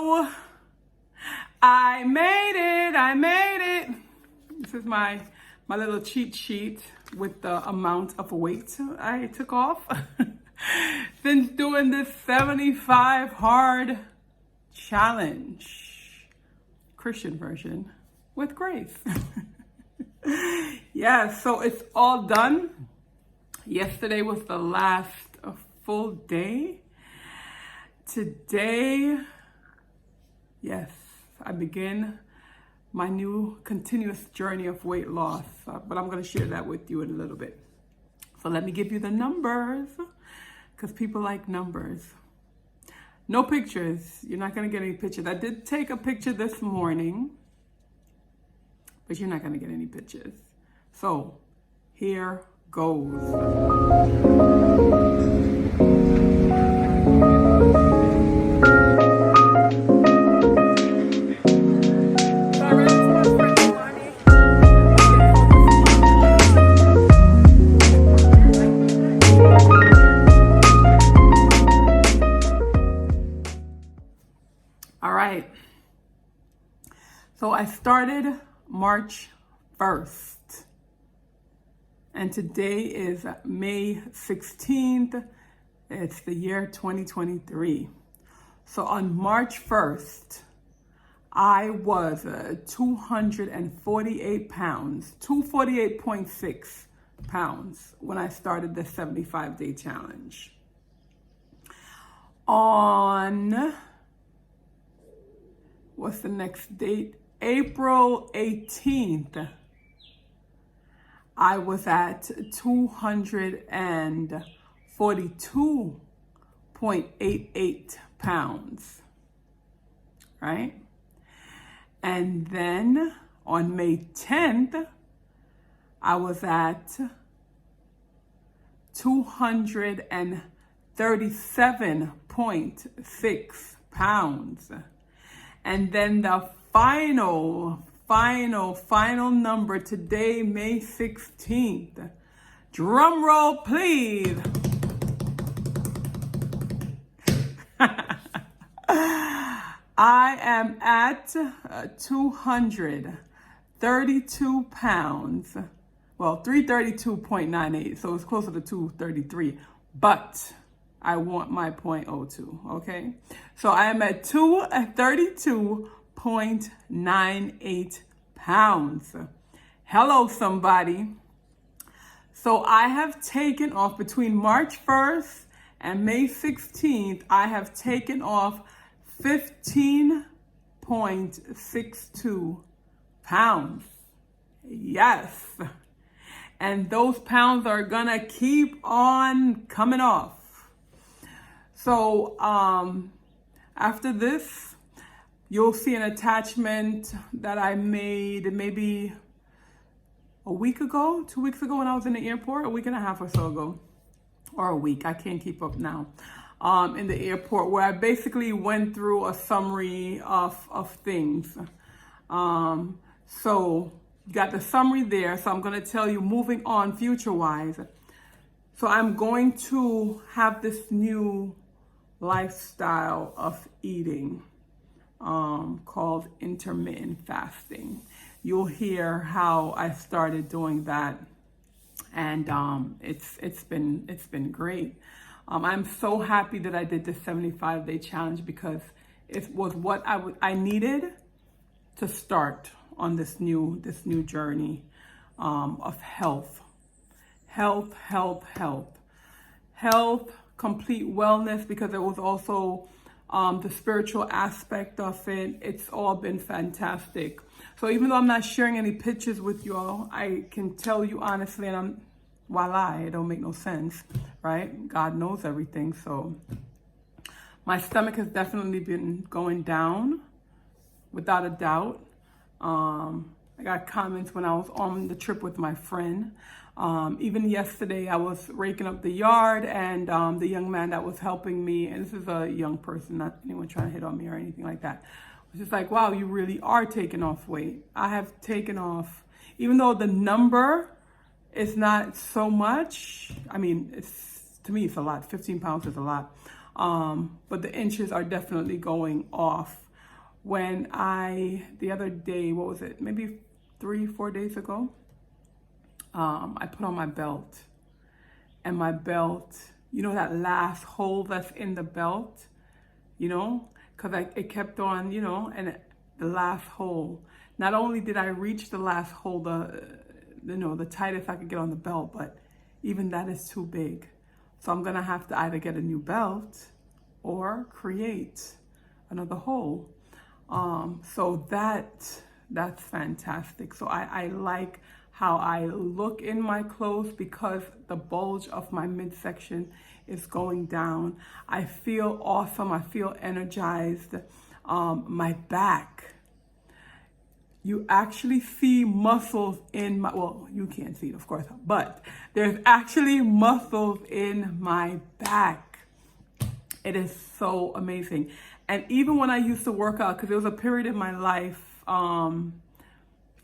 Hello, I made it. This is my little cheat sheet with the amount of weight I took off since doing this 75 hard challenge, Christian version with Grace. Yeah, so it's all done. Yesterday was the last full day. Today, yes, I begin my new continuous journey of weight loss, but I'm going to share that with you in a little bit. So let me give you the numbers, because people like numbers. No pictures. You're not going to get any pictures. I did take a picture this morning, but you're not going to get any pictures. So here goes. All right. So I started March 1st. And today is May 16th. It's the year 2023. So on March 1st, I was 248 pounds, 248.6 pounds when I started the 75-day challenge. On, what's the next date? April 18th. I was at 242.88 pounds, right? And then on May 10th, I was at 237.6 pounds. And then the final number today, May 16th. Drum roll, please. I am at 232 pounds. Well, 332.98, so it's closer to 233, but I want my 0.02, okay? So I am at 232.98 pounds. Hello, somebody. So I have taken off between March 1st and May 16th, I have taken off 15.62 pounds. Yes. And those pounds are gonna keep on coming off. So after this, you'll see an attachment that I made maybe a week ago, 2 weeks ago when I was in the airport, a week and a half or so ago, or a week, I can't keep up now, in the airport, where I basically went through a summary of things. So you got the summary there, so I'm gonna tell you moving on future-wise. So I'm going to have this new lifestyle of eating called intermittent fasting. You'll hear how I started doing that, and it's been great. I'm so happy that I did the 75-day challenge, because it was what I needed to start on this new journey of health, complete wellness, because it was also the spiritual aspect of it. It's all been fantastic. So even though I'm not sharing any pictures with you all, I can tell you honestly, and voila, it don't make no sense, right? God knows everything. So my stomach has definitely been going down, without a doubt. I got comments when I was on the trip with my friend. Even yesterday, I was raking up the yard, and the young man that was helping me, and this is a young person, not anyone trying to hit on me or anything like that, was just like, wow, you really are taking off weight. I have taken off, even though the number is not so much. I mean, to me, it's a lot. 15 pounds is a lot. But the inches are definitely going off. when the other day, what was it? Maybe 3-4 days ago, I put on my belt, and my belt, that last hole that's in the belt, because it kept on, and the last hole. Not only did I reach the last hole, the tightest I could get on the belt, but even that is too big. So I'm gonna have to either get a new belt or create another hole. So that's fantastic. So I like how I look in my clothes because the bulge of my midsection is going down. I feel awesome. I feel energized. My back, you actually see muscles in my, well, you can't see it, of course, but there's actually muscles in my back. It is so amazing. And even when I used to work out, because there was a period in my life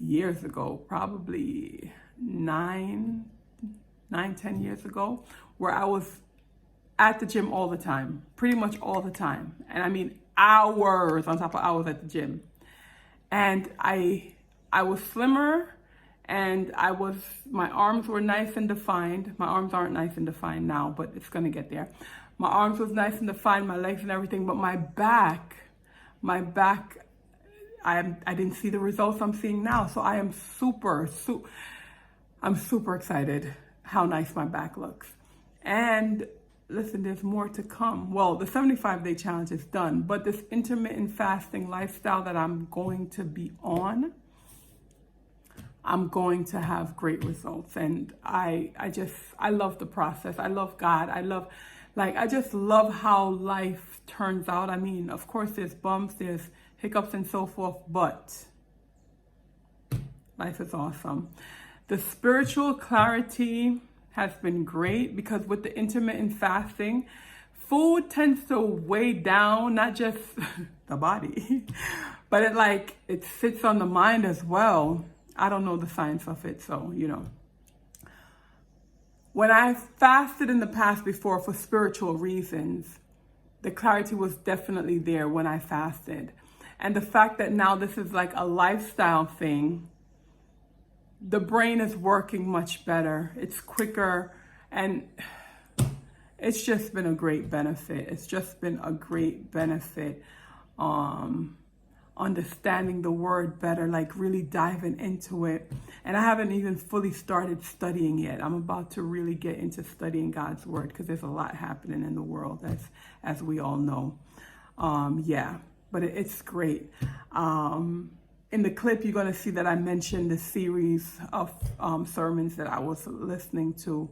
years ago, probably 10 years ago, where I was at the gym all the time, pretty much all the time. And I mean hours on top of hours at the gym. And I was slimmer, and my arms were nice and defined. My arms aren't nice and defined now, but it's gonna get there. My arms was nice and defined, my legs and everything, but my back, I didn't see the results I'm seeing now. So I am I'm super excited how nice my back looks. And listen, there's more to come. Well, the 75-day challenge is done, but this intermittent fasting lifestyle that I'm going to be on, I'm going to have great results. And I love the process. I love God. I just love how life turns out. I mean, of course, there's bumps, there's hiccups and so forth, but life is awesome. The spiritual clarity has been great because with the intermittent fasting, food tends to weigh down, not just the body, but it sits on the mind as well. I don't know the science of it, so, When I fasted in the past before for spiritual reasons, the clarity was definitely there when I fasted. And the fact that now this is like a lifestyle thing, the brain is working much better. It's quicker, and it's just been a great benefit. It's just been a great benefit. Understanding the word better, like really diving into it. And I haven't even fully started studying yet. I'm about to really get into studying God's word because there's a lot happening in the world, as we all know. But it's great. In the clip, you're going to see that I mentioned the series of sermons that I was listening to.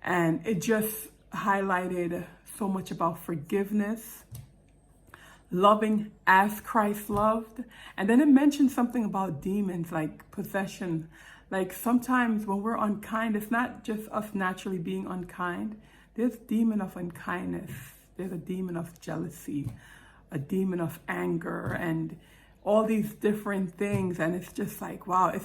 And it just highlighted so much about forgiveness, loving as Christ loved. And then it mentioned something about demons, like possession. Like sometimes when we're unkind, it's not just us naturally being unkind. There's a demon of unkindness. There's a demon of jealousy, a demon of anger, and all these different things. And it's just like, wow,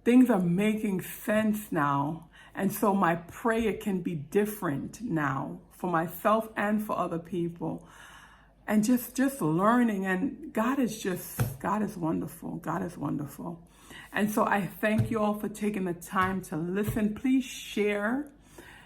things are making sense now. And so my prayer can be different now for myself and for other people. And just learning, and God is wonderful. God is wonderful. And so I thank you all for taking the time to listen. Please share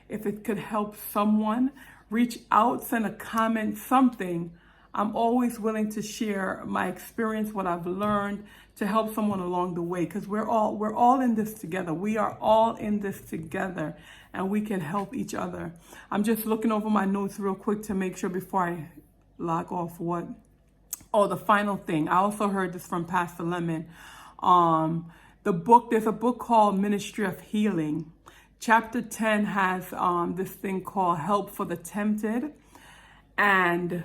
if it could help someone. Reach out, send a comment, something. I'm always willing to share my experience, what I've learned, to help someone along the way, because we're all in this together. We are all in this together, and we can help each other. I'm just looking over my notes real quick to make sure before I log off the final thing. I also heard this from Pastor Lemon. There's a book called Ministry of Healing. Chapter 10 has this thing called Help for the Tempted. And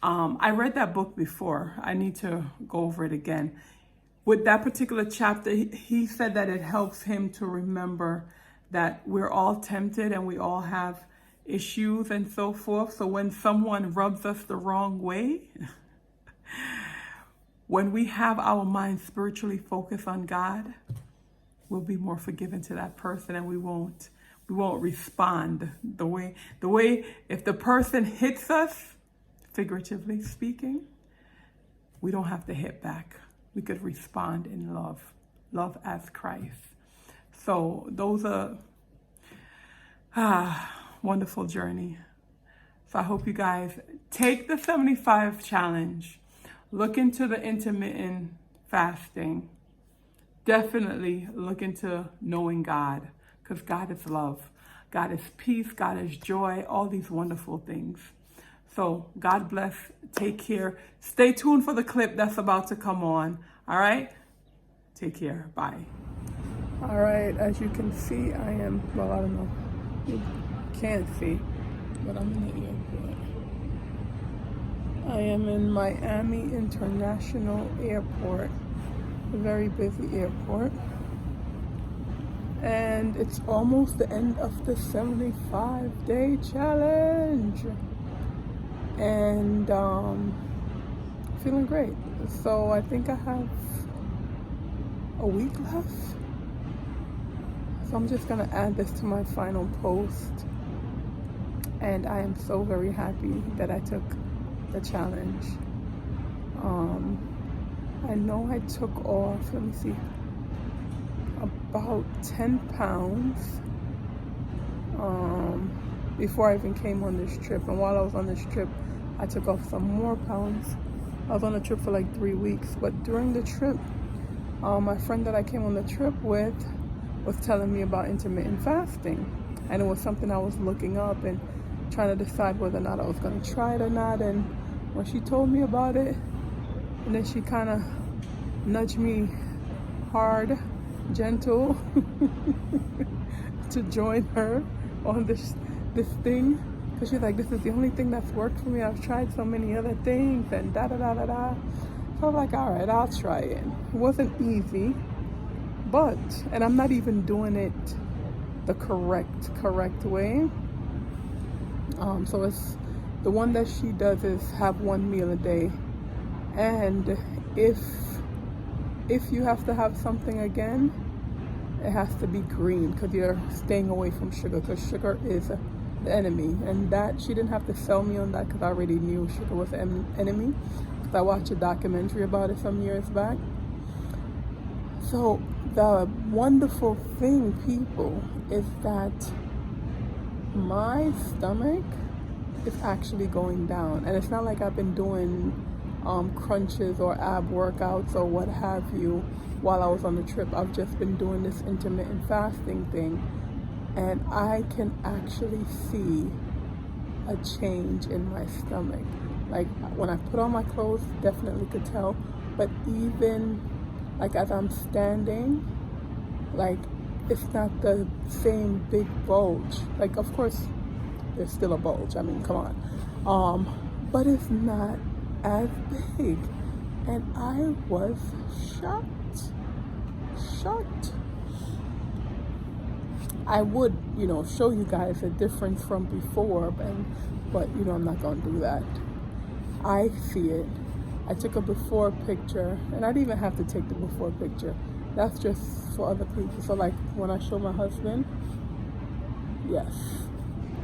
I read that book before. I need to go over it again. With that particular chapter, he said that it helps him to remember that we're all tempted and we all have issues and so forth. So when someone rubs us the wrong way, when we have our mind spiritually focused on God, we'll be more forgiving to that person, and we won't respond the way if the person hits us, figuratively speaking, we don't have to hit back. We could respond in love as Christ. So those are wonderful journey. So I hope you guys take the 75 challenge, look into the intermittent fasting. Definitely look into knowing God, because God is love. God is peace. God is joy. All these wonderful things. So God bless. Take care. Stay tuned for the clip that's about to come on. All right? Take care. Bye. All right. As you can see, I am, well, I don't know. You can't see, but I'm in the airport. I am in Miami International Airport. A very busy airport. And it's almost the end of the 75-day challenge. And feeling great. So I think I have a week left. So I'm just gonna add this to my final post. And I am so very happy that I took the challenge. I know I took off, let me see, about 10 pounds before I even came on this trip. And while I was on this trip, I took off some more pounds. I was on the trip for like 3 weeks, but during the trip, my friend that I came on the trip with was telling me about intermittent fasting. And it was something I was looking up and trying to decide whether or not I was going to try it or not. And when she told me about it, and then she kind of nudged me hard, gentle, to join her on this thing. Because she's like, this is the only thing that's worked for me. I've tried so many other things and da-da-da-da-da. So I was like, all right, I'll try it. It wasn't easy, but, and I'm not even doing it the correct way. So it's, the one that she does is have one meal a day. And if you have to have something again, it has to be green, because you're staying away from sugar, because sugar is the enemy. And that, she didn't have to sell me on that, because I already knew sugar was the enemy, because I watched a documentary about it some years back. So the wonderful thing, people, is that my stomach is actually going down. And it's not like I've been doing crunches or ab workouts or what have you while I was on the trip. I've just been doing this intermittent fasting thing, and I can actually see a change in my stomach. Like when I put on my clothes, definitely could tell, but even like as I'm standing, like it's not the same big bulge. Like, of course there's still a bulge, I mean, come on, but it's not as big. And I was shocked. I would, show you guys a difference from before, but I'm not gonna do that. I see it. I took a before picture, and I didn't even have to take the before picture. That's just for other people. So like when I show my husband, yes,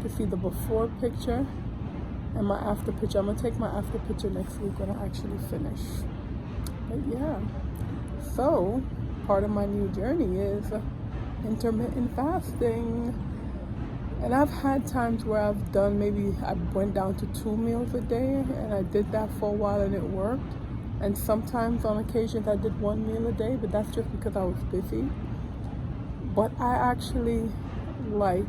to see the before picture and my after picture. I'm gonna take my after picture next week when I actually finish. But yeah, so part of my new journey is intermittent fasting. And I've had times where I've done, maybe I went down to 2 meals a day, and I did that for a while and it worked. And sometimes on occasions I did 1 meal a day, but that's just because I was busy. But I actually like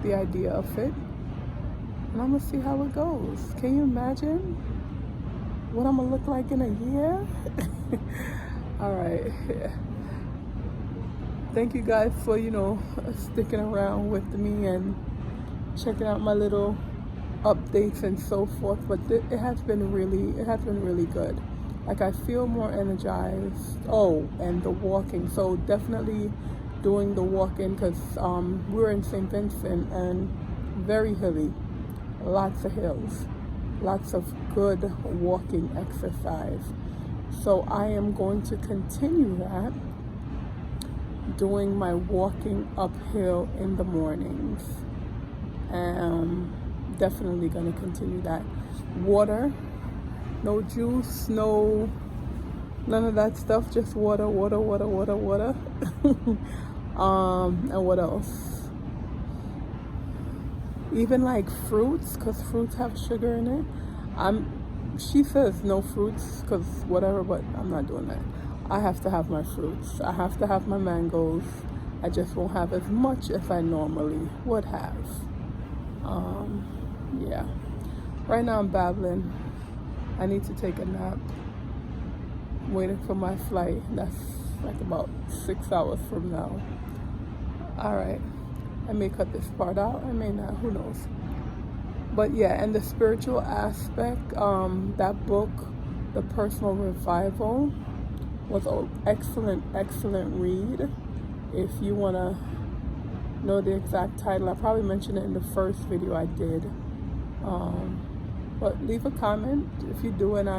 the idea of it. And I'm gonna see how it goes. Can you imagine what I'm gonna look like in a year? All right. Thank you guys for, sticking around with me and checking out my little updates and so forth. But it has been really good. Like, I feel more energized. Oh, and the walking. So definitely doing the walking, because we're in St. Vincent and very hilly. Lots of hills, lots of good walking exercise. So I am going to continue that, doing my walking uphill in the mornings. Definitely going to continue that. Water No juice, no, none of that stuff. Just water, water, water, water, water. And what else? Even like fruits, because fruits have sugar in it. She says no fruits, because whatever, but I'm not doing that. I have to have my fruits. I have to have my mangoes. I just won't have as much as I normally would have. Yeah. Right now I'm babbling. I need to take a nap. I'm waiting for my flight. That's like about 6 hours from now. Alright. I may cut this part out. I may not. Who knows? But yeah, and the spiritual aspect, that book, The Personal Revival, was an excellent read. If you want to know the exact title, I probably mentioned it in the first video I did. But leave a comment if you do, and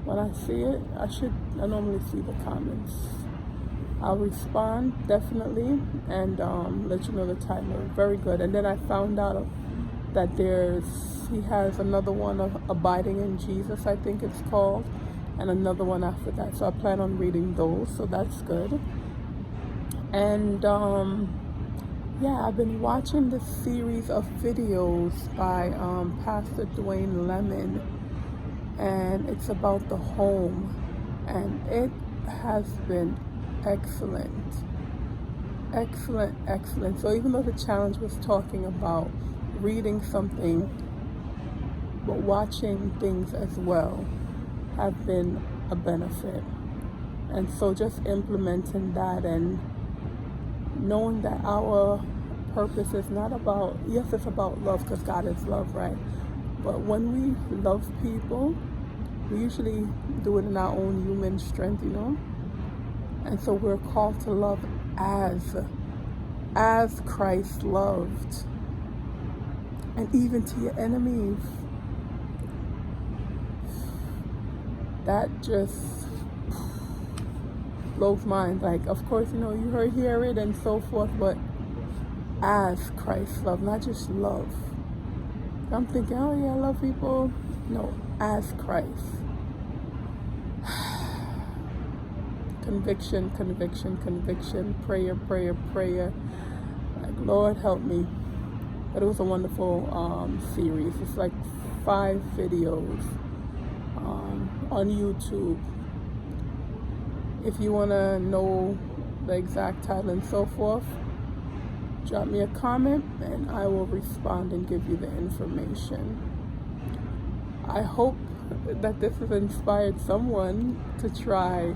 when I see it, I normally see the comments. I'll respond definitely and let you know the title. Very good. And then I found out that he has another one of Abiding in Jesus, I think it's called, and another one after that. So I plan on reading those, so that's good. And yeah, I've been watching this series of videos by Pastor Dwayne Lemon, and it's about the home, and it has been excellent. So even though the challenge was talking about reading something but watching things as well have been a benefit, and so just implementing that and knowing that our purpose is not about, yes, it's about love because God is love, right? But when we love people, we usually do it in our own human strength, you know? And so we're called to love as Christ loved, and even to your enemies. That just blows minds. Like, of course, you know, you hear it and so forth, but as Christ loved, not just love. I'm thinking, oh yeah, I love people. No, as Christ. Conviction, prayer. Like, Lord, help me. But it was a wonderful series. It's like 5 videos on YouTube. If you want to know the exact title and so forth, drop me a comment and I will respond and give you the information. I hope that this has inspired someone to try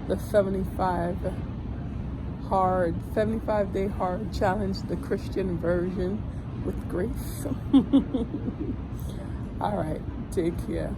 the 75-day hard challenge, the Christian version with grace. All right, take care.